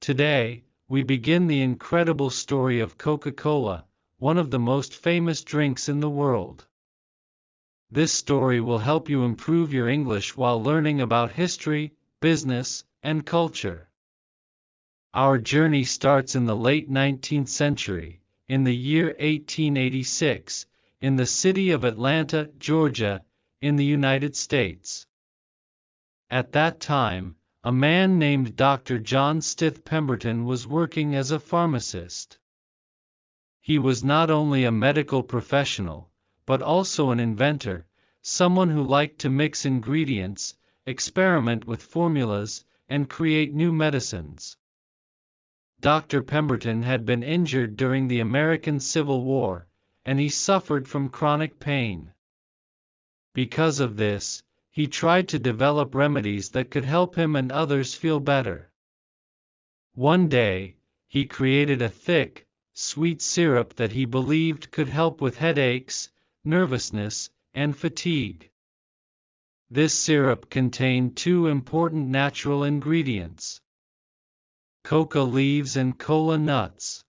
Today, we begin the incredible story of Coca-Cola, one of the most famous drinks in the world. This story will help you improve your English while learning about history, business, and culture. Our journey starts in the late 19th century, in the year 1886, in the city of Atlanta, Georgia, in the United States. At that time, a man named Dr. John Stith Pemberton was working as a pharmacist. He was not only a medical professional, but also an inventor, someone who liked to mix ingredients, experiment with formulas, and create new medicines. Dr. Pemberton had been injured during the American Civil War, and he suffered from chronic pain. Because of this, he tried to develop remedies that could help him and others feel better. One day, he created a thick, sweet syrup that he believed could help with headaches, nervousness, and fatigue. This syrup contained two important natural ingredients: coca leaves and cola nuts.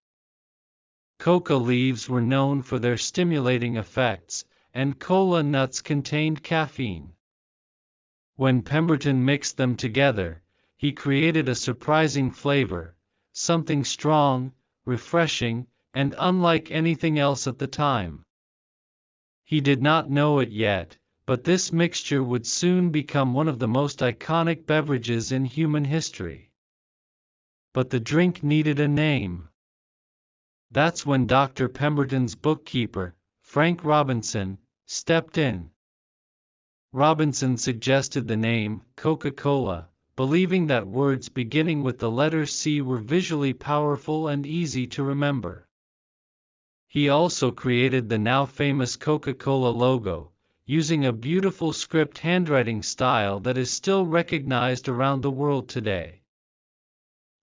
Coca leaves were known for their stimulating effects, and cola nuts contained caffeine. When Pemberton mixed them together, he created a surprising flavor, something strong, refreshing, and unlike anything else at the time. He did not know it yet, but this mixture would soon become one of the most iconic beverages in human history. But the drink needed a name. That's when Dr. Pemberton's bookkeeper, Frank Robinson, stepped in. Robinson suggested the name Coca-Cola, believing that words beginning with the letter C were visually powerful and easy to remember. He also created the now famous Coca-Cola logo, using a beautiful script handwriting style that is still recognized around the world today.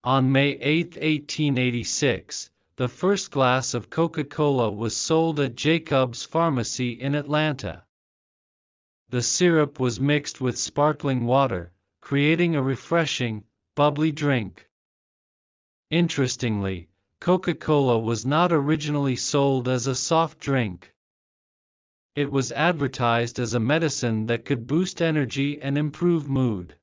On May 8, 1886, the first glass of Coca-Cola was sold at Jacob's Pharmacy in Atlanta. The syrup was mixed with sparkling water, creating a refreshing, bubbly drink. Interestingly, Coca-Cola was not originally sold as a soft drink. It was advertised as a medicine that could boost energy and improve mood.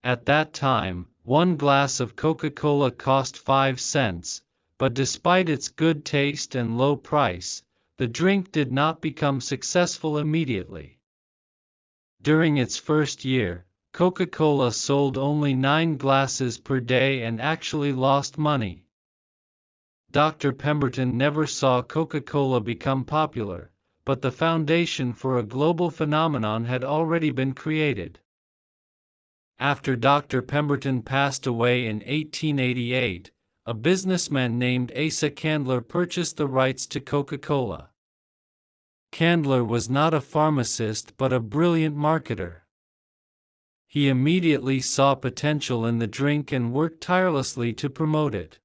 At that time, one glass of Coca-Cola cost 5 cents, but despite its good taste and low price, the drink did not become successful immediately. During its first year, Coca-Cola sold only 9 glasses per day and actually lost money. Dr. Pemberton never saw Coca-Cola become popular, but the foundation for a global phenomenon had already been created. After Dr. Pemberton passed away in 1888, a businessman named Asa Candler purchased the rights to Coca-Cola. Candler was not a pharmacist but a brilliant marketer. He immediately saw potential in the drink and worked tirelessly to promote it.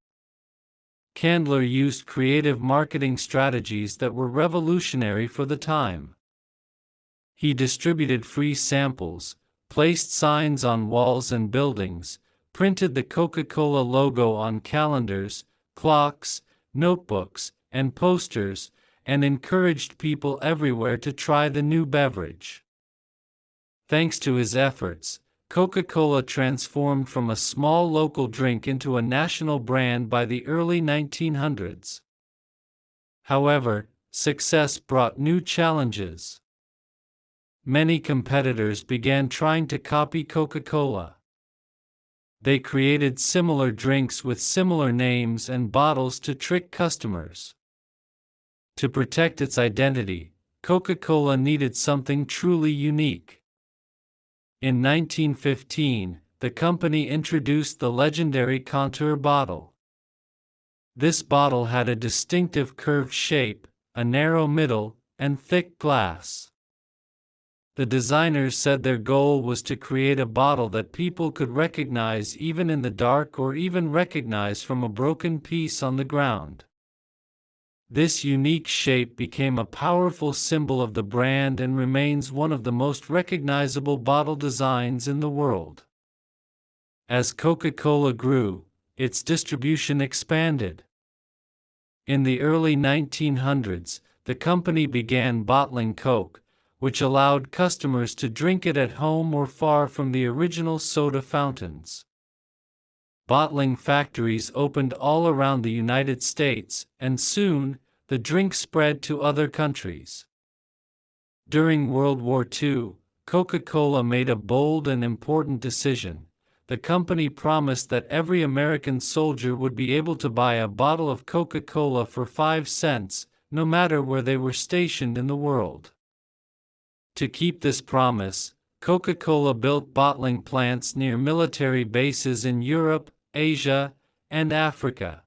Candler used creative marketing strategies that were revolutionary for the time. He distributed free samples, placed signs on walls and buildings, printed the Coca-Cola logo on calendars, clocks, notebooks, and posters, and encouraged people everywhere to try the new beverage. Thanks to his efforts, Coca-Cola transformed from a small local drink into a national brand by the early 1900s. However, success brought new challenges. Many competitors began trying to copy Coca-Cola. They created similar drinks with similar names and bottles to trick customers. To protect its identity, Coca-Cola needed something truly unique. In 1915, the company introduced the legendary Contour bottle. This bottle had a distinctive curved shape, a narrow middle, and thick glass. The designers said their goal was to create a bottle that people could recognize even in the dark or even recognize from a broken piece on the ground. This unique shape became a powerful symbol of the brand and remains one of the most recognizable bottle designs in the world. As Coca-Cola grew, its distribution expanded. In the early 1900s, the company began bottling Coke, which allowed customers to drink it at home or far from the original soda fountains. Bottling factories opened all around the United States, and soon, the drink spread to other countries. During World War II, Coca-Cola made a bold and important decision. The company promised that every American soldier would be able to buy a bottle of Coca-Cola for 5 cents, no matter where they were stationed in the world. To keep this promise, Coca-Cola built bottling plants near military bases in Europe, Asia, and Africa.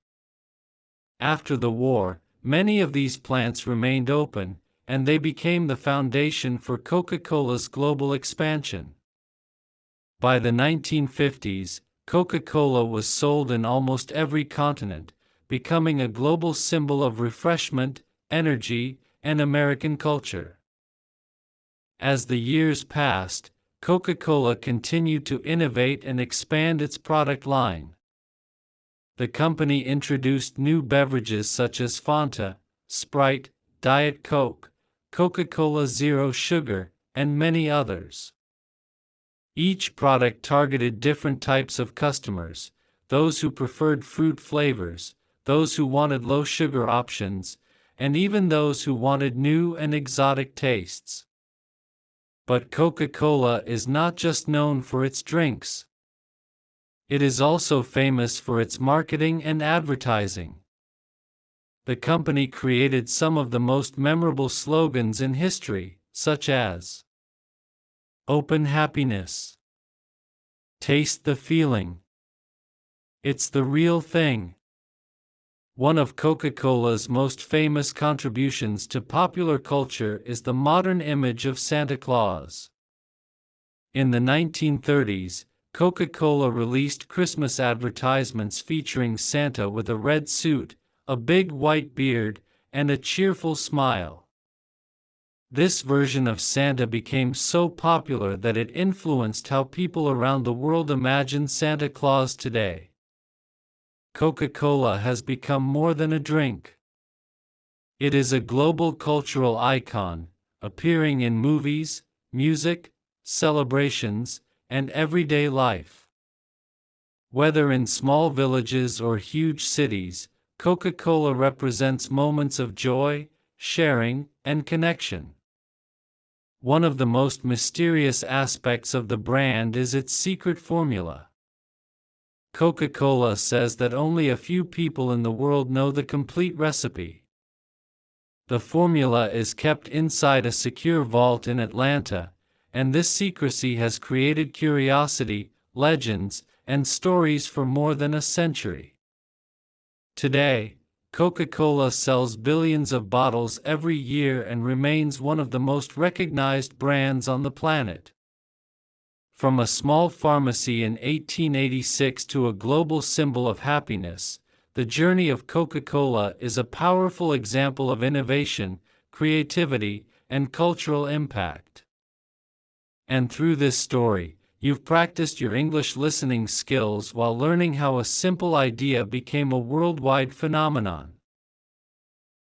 After the war, many of these plants remained open, and they became the foundation for Coca-Cola's global expansion. By the 1950s, Coca-Cola was sold in almost every continent, becoming a global symbol of refreshment, energy, and American culture. As the years passed, Coca-Cola continued to innovate and expand its product line. The company introduced new beverages such as Fanta, Sprite, Diet Coke, Coca-Cola Zero Sugar, and many others. Each product targeted different types of customers: those who preferred fruit flavors, those who wanted low-sugar options, and even those who wanted new and exotic tastes. But Coca-Cola is not just known for its drinks. It is also famous for its marketing and advertising. The company created some of the most memorable slogans in history, such as "Open Happiness," "Taste the Feeling," "It's the Real Thing." One of Coca-Cola's most famous contributions to popular culture is the modern image of Santa Claus. In the 1930s, Coca-Cola released Christmas advertisements featuring Santa with a red suit, a big white beard, and a cheerful smile. This version of Santa became so popular that it influenced how people around the world imagine Santa Claus today. Coca-Cola has become more than a drink. It is a global cultural icon, appearing in movies, music, celebrations, and everyday life. Whether in small villages or huge cities, Coca-Cola represents moments of joy, sharing, and connection. One of the most mysterious aspects of the brand is its secret formula. Coca-Cola says that only a few people in the world know the complete recipe. The formula is kept inside a secure vault in Atlanta, and this secrecy has created curiosity, legends, and stories for more than a century. Today, Coca-Cola sells billions of bottles every year and remains one of the most recognized brands on the planet. From a small pharmacy in 1886 to a global symbol of happiness, the journey of Coca-Cola is a powerful example of innovation, creativity, and cultural impact. And through this story, you've practiced your English listening skills while learning how a simple idea became a worldwide phenomenon.